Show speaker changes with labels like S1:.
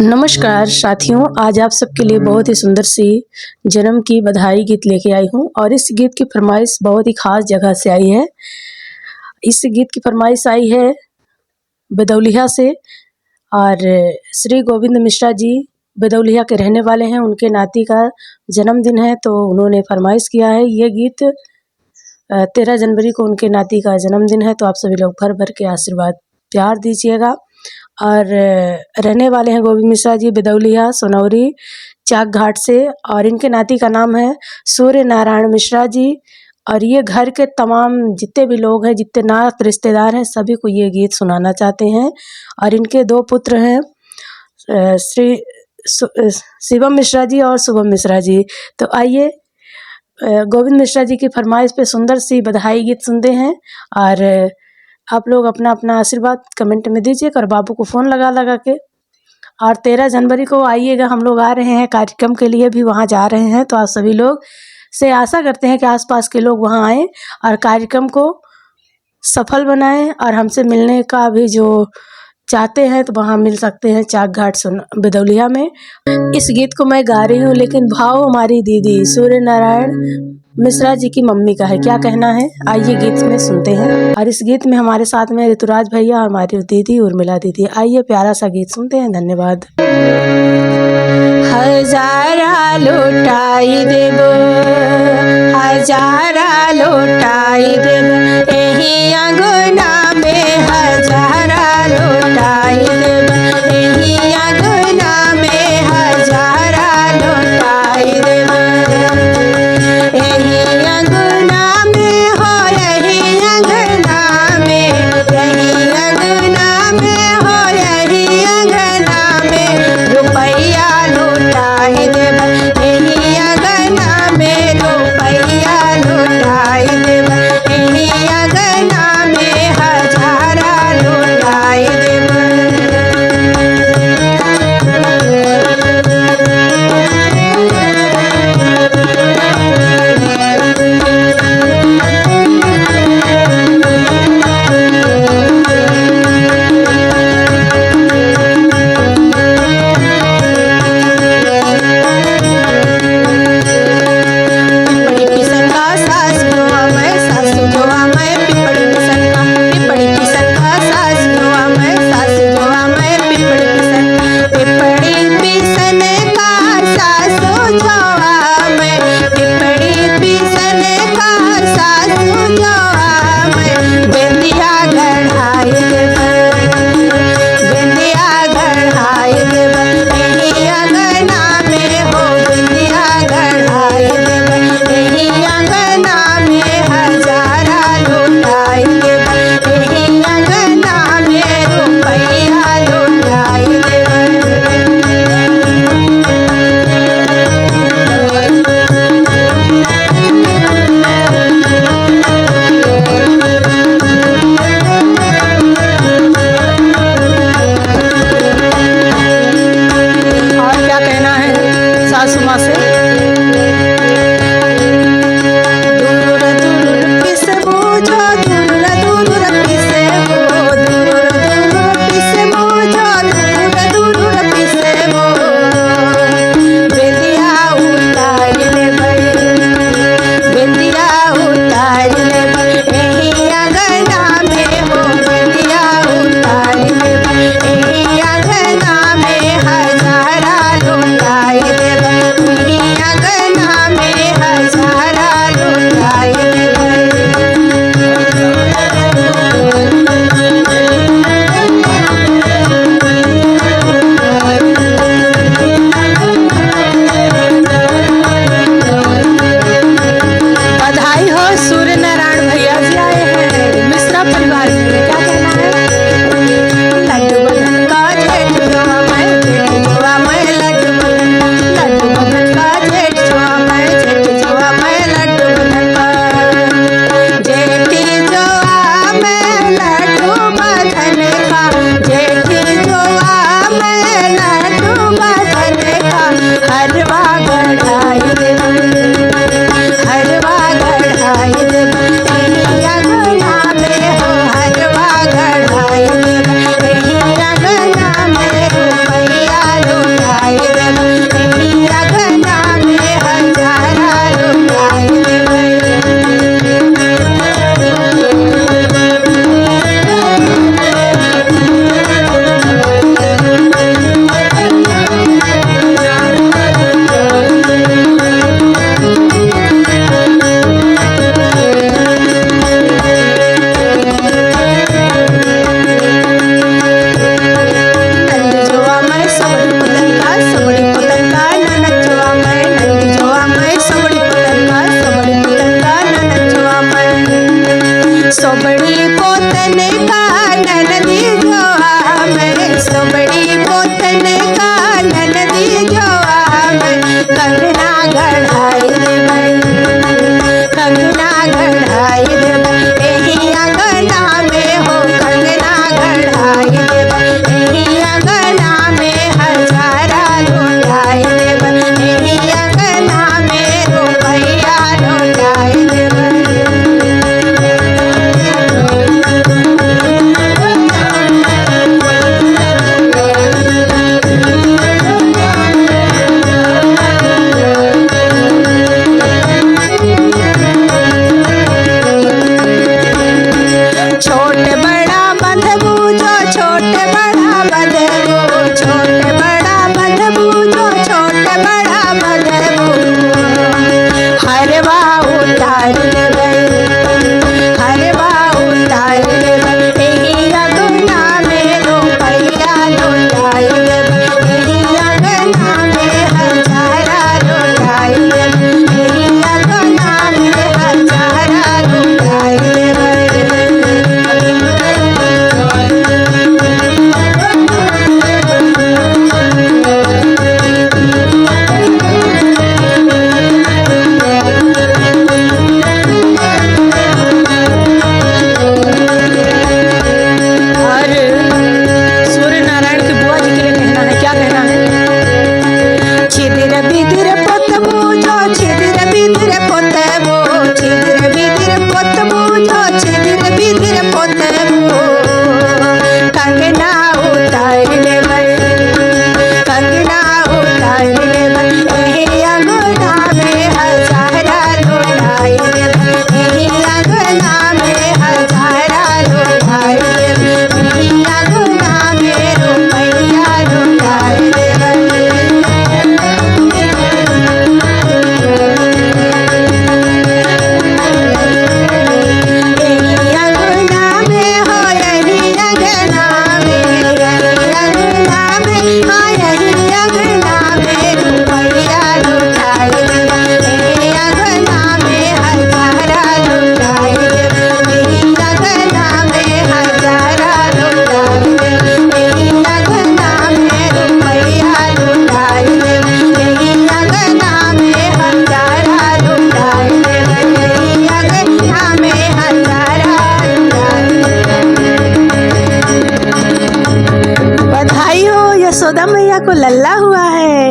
S1: नमस्कार साथियों, आज आप सबके लिए बहुत ही सुंदर सी जन्म की बधाई गीत लेके आई हूँ और इस गीत की फरमाइश बहुत ही खास जगह से आई है। इस गीत की फरमाइश आई है बदौलिया से और श्री गोविंद मिश्रा जी बदौलिया के रहने वाले हैं। उनके नाती का जन्मदिन है तो उन्होंने फरमाइश किया है ये गीत। 13 जनवरी को उनके नाती का जन्मदिन है तो आप सभी लोग भर भर के आशीर्वाद प्यार दीजिएगा। और रहने वाले हैं गोविंद मिश्रा जी बदौलिया सोनौरी चाक घाट से और इनके नाती का नाम है सूर्य नारायण मिश्रा जी। और ये घर के तमाम जितने भी लोग हैं, जितने नात रिश्तेदार हैं, सभी को ये गीत सुनाना चाहते हैं। और इनके 2 पुत्र हैं, श्री शिवम मिश्रा जी और शुभम मिश्रा जी। तो आइए गोविंद मिश्रा जी की फरमाइश पे सुंदर सी बधाई गीत सुनते हैं। और आप लोग अपना अपना आशीर्वाद कमेंट में दीजिएगा और बाबू को फ़ोन लगा के। और 13 जनवरी को आइएगा, हम लोग आ रहे हैं कार्यक्रम के लिए, भी वहाँ जा रहे हैं। तो आप सभी लोग से आशा करते हैं कि आसपास के लोग वहाँ आएँ और कार्यक्रम को सफल बनाएं। और हमसे मिलने का भी जो चाहते हैं तो वहाँ मिल सकते हैं चाक घाट बदौलिया में। इस गीत को मैं गा रही हूँ लेकिन भाव हमारी दीदी सूर्य नारायण मिश्रा जी की मम्मी का है। क्या कहना है आइए गीत में सुनते हैं। और इस गीत में हमारे साथ में ऋतुराज भैया और हमारी दीदी उर्मिला दीदी। आइए प्यारा सा गीत सुनते हैं। धन्यवाद।
S2: हजारा लुटाई देबो, हजारा लुटाई देबो, एही अंगना में हजारा लुटाई देबो, एही अंगना में हजारा लुटाई देबो, एही अंगना में हो, एही अंगना में, एही अंगना में हो, एही अंगना में रुपैया लुटाई देबो, एही अंगना में रुपैया लुटाई देबो, एही अंगना में हजारा लुटाई देबो। पिपड़ी पिसन का सास जोआ मैं, सासू जोआ मैं, पिपड़ी पिसन का, पिपड़ी पिसन का सास जोआ मैं, सासू जोआ मैं, पिपड़ी पिसन, पिपड़ी पिसन का सासू जोआ मैं, पिपड़ी पिसन का सासू जोआ मैं, बेंदिया गढ़ाई देबो, बेंदिया गढ़ाई देबो, एही अंगना में हो, बेंदिया गढ़ाई देबो, एही अंगना में हजारा लुटाई देबो, एही अंगना में रुपैया लुटाई देबो।
S1: और क्या कहना है सासू माँ से।
S2: दूर दूर पिसे बूझो, दूर दूर पिसे बो, दूर दूर पिसे बूझो, दूर दूर पिसे बो, बेंदिया उतार लेबै, बेंदिया उतार लेबै, एही अंगना में हो, बेंदिया उतार लेबै, एही अंगना में हजारा लुटाई देबै, एही अंगना में हजारा लुटाई देबै।
S1: बधाई हो, सूर्य नारायण भैया जी आए हैं मिश्रा परिवार के लिए। क्या कहना है।
S2: लड्डू बधन का जेठ जोआ मैं, जेठ जोआ मैं, लड्डू बधन, लड्डू बधन का जेठ जोआ मैं, जेठ जोआ मैं, लड्डू बधन का, जेठी जोआ मैं, लड्डू बधन का, जेठी जोआ मैं, लड्डू बधन का, हरवा गढ़ाई देबो, हरवा गढ़ाई देबो, एही अंगना में हो, हरवा गढ़ाई देबो, एही अंगना में रुपैया
S1: यशोदा मैया को लल्ला हुआ है।